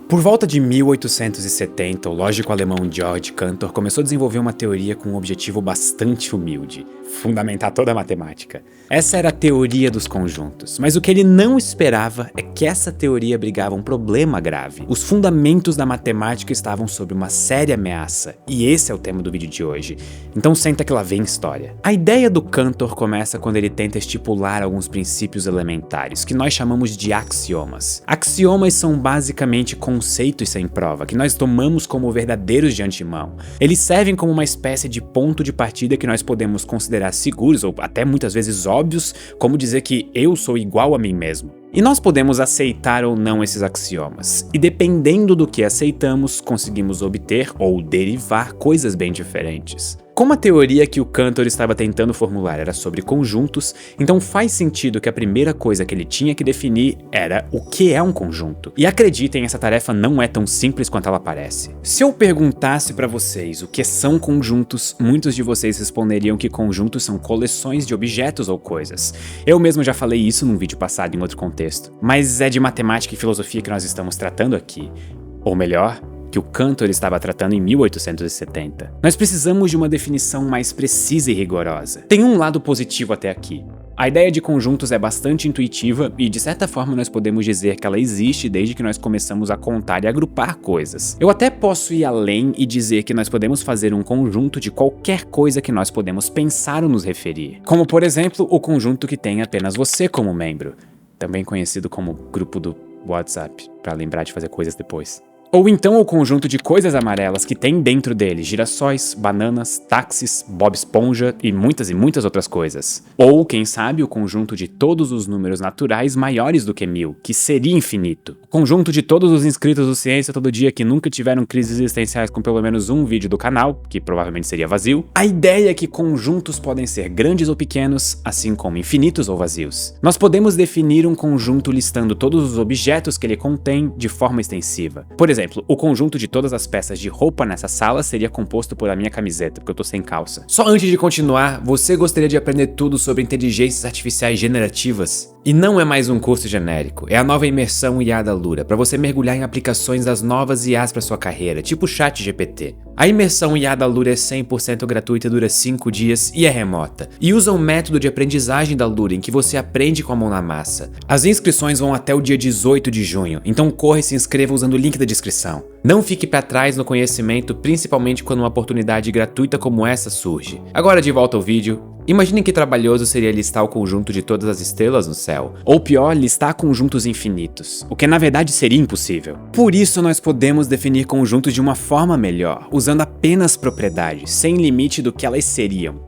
Por volta de 1870, o lógico alemão Georg Cantor começou a desenvolver uma teoria com um objetivo bastante humilde: fundamentar toda a matemática. Essa era a teoria dos conjuntos, mas o que ele não esperava é que essa teoria abrigava um problema grave. Os fundamentos da matemática estavam sob uma séria ameaça, e esse é o tema do vídeo de hoje. Então senta que lá vem história. A ideia do Cantor começa quando ele tenta estipular alguns princípios elementares, que nós chamamos de axiomas. Axiomas são basicamente conceitos sem prova, que nós tomamos como verdadeiros de antemão. Eles servem como uma espécie de ponto de partida que nós podemos considerar seguros, ou até muitas vezes óbvios, como dizer que eu sou igual a mim mesmo. E nós podemos aceitar ou não esses axiomas, e dependendo do que aceitamos, conseguimos obter ou derivar coisas bem diferentes. Como a teoria que o Cantor estava tentando formular era sobre conjuntos, então faz sentido que a primeira coisa que ele tinha que definir era o que é um conjunto. E acreditem, essa tarefa não é tão simples quanto ela parece. Se eu perguntasse para vocês o que são conjuntos, muitos de vocês responderiam que conjuntos são coleções de objetos ou coisas. Eu mesmo já falei isso num vídeo passado em outro contexto, mas é de matemática e filosofia que nós estamos tratando aqui. Ou melhor, que o Cantor estava tratando em 1870. Nós precisamos de uma definição mais precisa e rigorosa. Tem um lado positivo até aqui. A ideia de conjuntos é bastante intuitiva e, de certa forma, nós podemos dizer que ela existe desde que nós começamos a contar e agrupar coisas. Eu até posso ir além e dizer que nós podemos fazer um conjunto de qualquer coisa que nós podemos pensar ou nos referir. Como, por exemplo, o conjunto que tem apenas você como membro, também conhecido como grupo do WhatsApp, para lembrar de fazer coisas depois. Ou então o conjunto de coisas amarelas que tem dentro dele girassóis, bananas, táxis, Bob Esponja e muitas outras coisas. Ou, quem sabe, o conjunto de todos os números naturais maiores do que 1000, que seria infinito. O conjunto de todos os inscritos do Ciência Todo Dia que nunca tiveram crises existenciais com pelo menos um vídeo do canal, que provavelmente seria vazio. A ideia é que conjuntos podem ser grandes ou pequenos, assim como infinitos ou vazios. Nós podemos definir um conjunto listando todos os objetos que ele contém de forma extensiva. Por exemplo, o conjunto de todas as peças de roupa nessa sala seria composto por a minha camiseta, porque eu tô sem calça. Só antes de continuar, você gostaria de aprender tudo sobre inteligências artificiais generativas? E não é mais um curso genérico, é a nova imersão IA da Lura, para você mergulhar em aplicações das novas IAs para sua carreira, tipo o ChatGPT. A imersão IA da Lura é 100% gratuita, dura 5 dias e é remota. E usa um método de aprendizagem da Lura em que você aprende com a mão na massa. As inscrições vão até o dia 18 de junho, então corre e se inscreva usando o link da descrição. Não fique para trás no conhecimento, principalmente quando uma oportunidade gratuita como essa surge. Agora de volta ao vídeo. Imaginem que trabalhoso seria listar o conjunto de todas as estrelas no céu, ou pior, listar conjuntos infinitos, o que na verdade seria impossível. Por isso nós podemos definir conjuntos de uma forma melhor, usando apenas propriedades, sem limite do que elas seriam,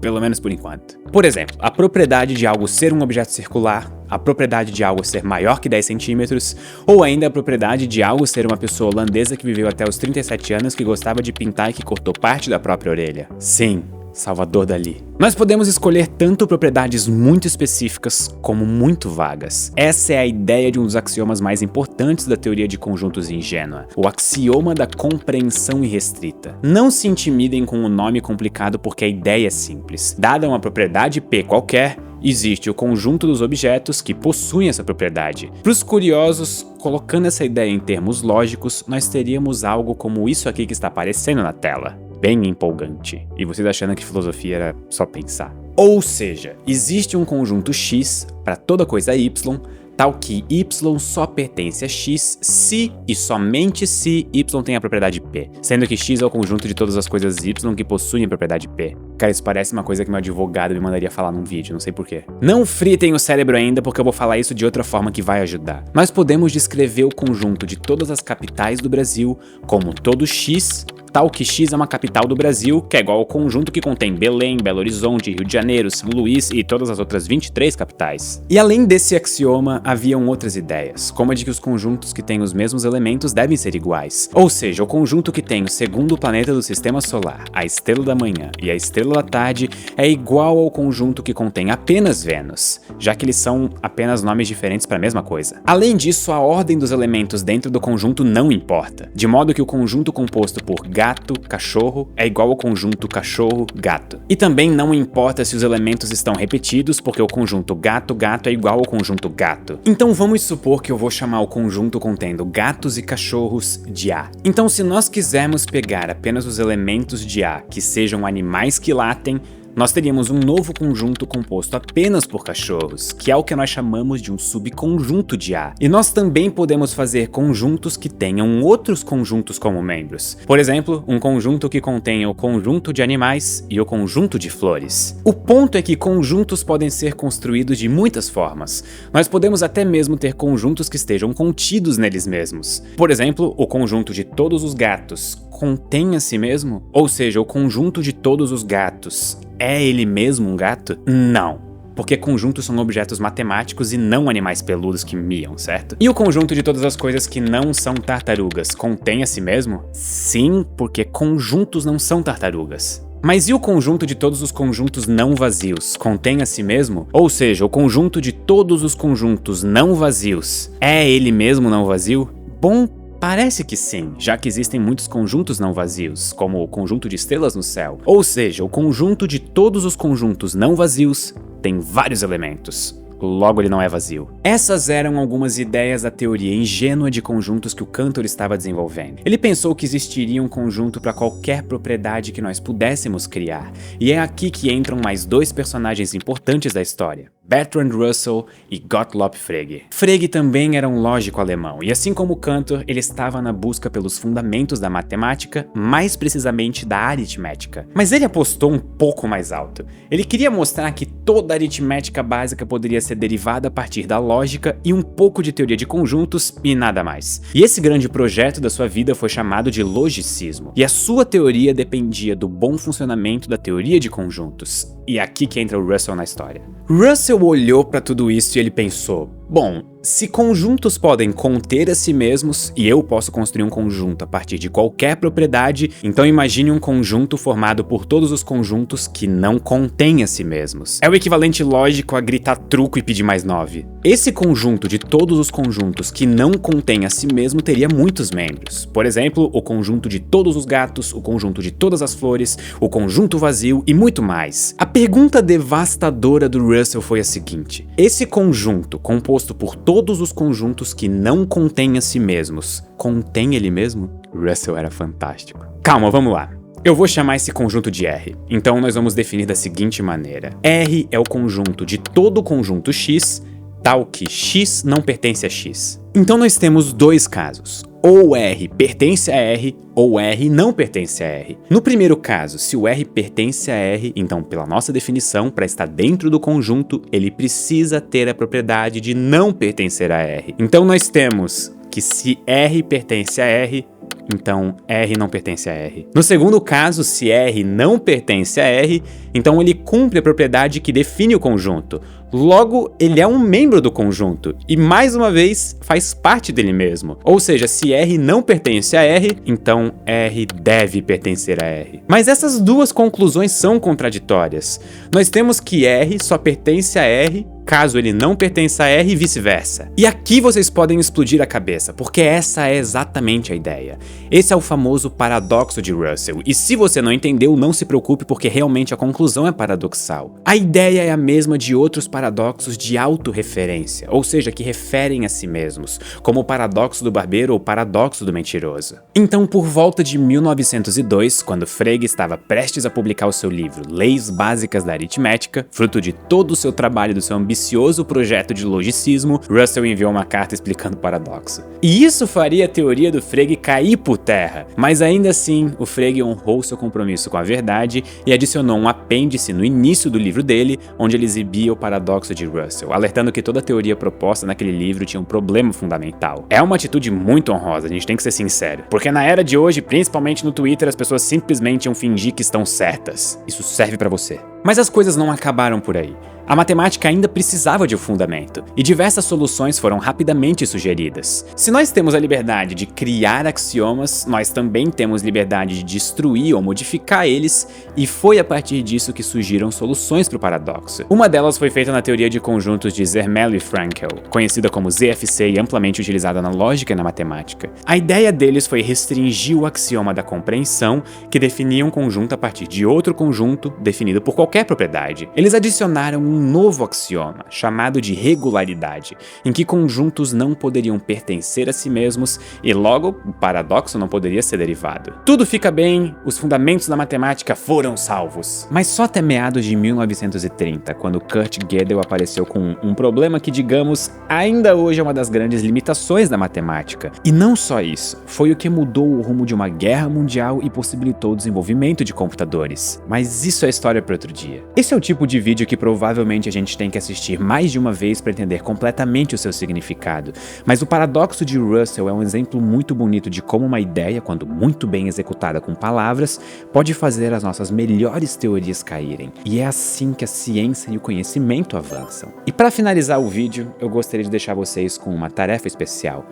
pelo menos por enquanto. Por exemplo, a propriedade de algo ser um objeto circular, a propriedade de algo ser maior que 10 centímetros, ou ainda a propriedade de algo ser uma pessoa holandesa que viveu até os 37 anos, que gostava de pintar e que cortou parte da própria orelha. Sim, Salvador Dalí. Nós podemos escolher tanto propriedades muito específicas como muito vagas. Essa é a ideia de um dos axiomas mais importantes da teoria de conjuntos ingênua, o axioma da compreensão irrestrita. Não se intimidem com o nome complicado porque a ideia é simples. Dada uma propriedade P qualquer, existe o conjunto dos objetos que possuem essa propriedade. Para os curiosos, colocando essa ideia em termos lógicos, nós teríamos algo como isso aqui que está aparecendo na tela. Bem empolgante. E vocês achando que filosofia era só pensar. Ou seja, existe um conjunto X para toda coisa Y, tal que Y só pertence a X se e somente se Y tem a propriedade P, sendo que X é o conjunto de todas as coisas Y que possuem a propriedade P. Cara, isso parece uma coisa que meu advogado me mandaria falar num vídeo, não sei porquê. Não fritem o cérebro ainda, porque eu vou falar isso de outra forma que vai ajudar. Nós podemos descrever o conjunto de todas as capitais do Brasil como todo X, tal que X é uma capital do Brasil, que é igual ao conjunto que contém Belém, Belo Horizonte, Rio de Janeiro, São Luís e todas as outras 23 capitais. E além desse axioma, haviam outras ideias, como a de que os conjuntos que têm os mesmos elementos devem ser iguais. Ou seja, o conjunto que tem o segundo planeta do sistema solar, a estrela da manhã e a estrela da tarde, é igual ao conjunto que contém apenas Vênus, já que eles são apenas nomes diferentes para a mesma coisa. Além disso, a ordem dos elementos dentro do conjunto não importa, de modo que o conjunto composto por gato, cachorro é igual ao conjunto cachorro, gato. E também não importa se os elementos estão repetidos, porque o conjunto gato, gato é igual ao conjunto gato. Então vamos supor que eu vou chamar o conjunto contendo gatos e cachorros de A. Então se nós quisermos pegar apenas os elementos de A que sejam animais que latem, nós teríamos um novo conjunto composto apenas por cachorros, que é o que nós chamamos de um subconjunto de A. E nós também podemos fazer conjuntos que tenham outros conjuntos como membros. Por exemplo, um conjunto que contenha o conjunto de animais e o conjunto de flores. O ponto é que conjuntos podem ser construídos de muitas formas. Nós podemos até mesmo ter conjuntos que estejam contidos neles mesmos. Por exemplo, o conjunto de todos os gatos contém a si mesmo? Ou seja, o conjunto de todos os gatos é ele mesmo um gato? Não. Porque conjuntos são objetos matemáticos e não animais peludos que miam, certo? E o conjunto de todas as coisas que não são tartarugas contém a si mesmo? Sim, porque conjuntos não são tartarugas. Mas e o conjunto de todos os conjuntos não vazios contém a si mesmo? Ou seja, o conjunto de todos os conjuntos não vazios é ele mesmo não vazio? Bom, parece que sim, já que existem muitos conjuntos não vazios, como o conjunto de estrelas no céu. Ou seja, o conjunto de todos os conjuntos não vazios tem vários elementos. Logo ele não é vazio. Essas eram algumas ideias da teoria ingênua de conjuntos que o Cantor estava desenvolvendo. Ele pensou que existiria um conjunto para qualquer propriedade que nós pudéssemos criar, e é aqui que entram mais dois personagens importantes da história, Bertrand Russell e Gottlob Frege. Frege também era um lógico alemão, e assim como Cantor, ele estava na busca pelos fundamentos da matemática, mais precisamente da aritmética. Mas ele apostou um pouco mais alto. Ele queria mostrar que toda a aritmética básica poderia ser derivada a partir da lógica e um pouco de teoria de conjuntos e nada mais. E esse grande projeto da sua vida foi chamado de logicismo, e a sua teoria dependia do bom funcionamento da teoria de conjuntos. E é aqui que entra o Russell na história. Russell olhou para tudo isso e ele pensou: bom, se conjuntos podem conter a si mesmos e eu posso construir um conjunto a partir de qualquer propriedade, então imagine um conjunto formado por todos os conjuntos que não contêm a si mesmos. É o equivalente lógico a gritar truco e pedir mais 9. Esse conjunto de todos os conjuntos que não contêm a si mesmo teria muitos membros. Por exemplo, o conjunto de todos os gatos, o conjunto de todas as flores, o conjunto vazio e muito mais. A pergunta devastadora do Russell foi a seguinte: esse conjunto, composto por todos os conjuntos que não contêm a si mesmos, contém ele mesmo? Russell era fantástico. Calma, vamos lá. Eu vou chamar esse conjunto de R. Então nós vamos definir da seguinte maneira: R é o conjunto de todo o conjunto X, tal que X não pertence a X. Então nós temos dois casos. Ou R pertence a R, ou R não pertence a R. No primeiro caso, se o R pertence a R, então pela nossa definição, para estar dentro do conjunto, ele precisa ter a propriedade de não pertencer a R. Então nós temos que se R pertence a R, então R não pertence a R. No segundo caso, se R não pertence a R, então ele cumpre a propriedade que define o conjunto. Logo, ele é um membro do conjunto e, mais uma vez, faz parte dele mesmo. Ou seja, se R não pertence a R, então R deve pertencer a R. Mas essas duas conclusões são contraditórias. Nós temos que R só pertence a R caso ele não pertença a R e vice-versa. E aqui vocês podem explodir a cabeça, porque essa é exatamente a ideia. Esse é o famoso paradoxo de Russell, e se você não entendeu, não se preocupe, porque realmente a conclusão é paradoxal. A ideia é a mesma de outros paradoxos de autorreferência, ou seja, que referem a si mesmos, como o paradoxo do barbeiro ou o paradoxo do mentiroso. Então, por volta de 1902, quando Frege estava prestes a publicar o seu livro Leis Básicas da Aritmética, fruto de todo o seu trabalho e do seu ambicioso projeto de logicismo, Russell enviou uma carta explicando o paradoxo. E isso faria a teoria do Frege cair por terra, mas ainda assim, o Frege honrou seu compromisso com a verdade e adicionou um apêndice no início do livro dele, onde ele exibia o paradoxo de Russell, alertando que toda a teoria proposta naquele livro tinha um problema fundamental. É uma atitude muito honrosa, a gente tem que ser sincero, porque na era de hoje, principalmente no Twitter, as pessoas simplesmente iam fingir que estão certas. Isso serve pra você. Mas as coisas não acabaram por aí. A matemática ainda precisava de um fundamento, e diversas soluções foram rapidamente sugeridas. Se nós temos a liberdade de criar axiomas, nós também temos liberdade de destruir ou modificar eles, e foi a partir disso que surgiram soluções para o paradoxo. Uma delas foi feita na teoria de conjuntos de Zermelo e Frankel, conhecida como ZFC e amplamente utilizada na lógica e na matemática. A ideia deles foi restringir o axioma da compreensão, que definia um conjunto a partir de outro conjunto definido por qualquer propriedade. Eles adicionaram um novo axioma, chamado de regularidade, em que conjuntos não poderiam pertencer a si mesmos e logo o paradoxo não poderia ser derivado. Tudo fica bem, os fundamentos da matemática foram salvos. Mas só até meados de 1930, quando Kurt Gödel apareceu com um problema que, digamos, ainda hoje é uma das grandes limitações da matemática. E não só isso, foi o que mudou o rumo de uma guerra mundial e possibilitou o desenvolvimento de computadores. Mas isso é história para outro dia. Esse é o tipo de vídeo que provavelmente a gente tem que assistir mais de uma vez para entender completamente o seu significado, mas o paradoxo de Russell é um exemplo muito bonito de como uma ideia, quando muito bem executada com palavras, pode fazer as nossas melhores teorias caírem, e é assim que a ciência e o conhecimento avançam. E para finalizar o vídeo, eu gostaria de deixar vocês com uma tarefa especial.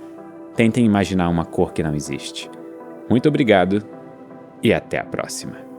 Tentem imaginar uma cor que não existe. Muito obrigado e até a próxima.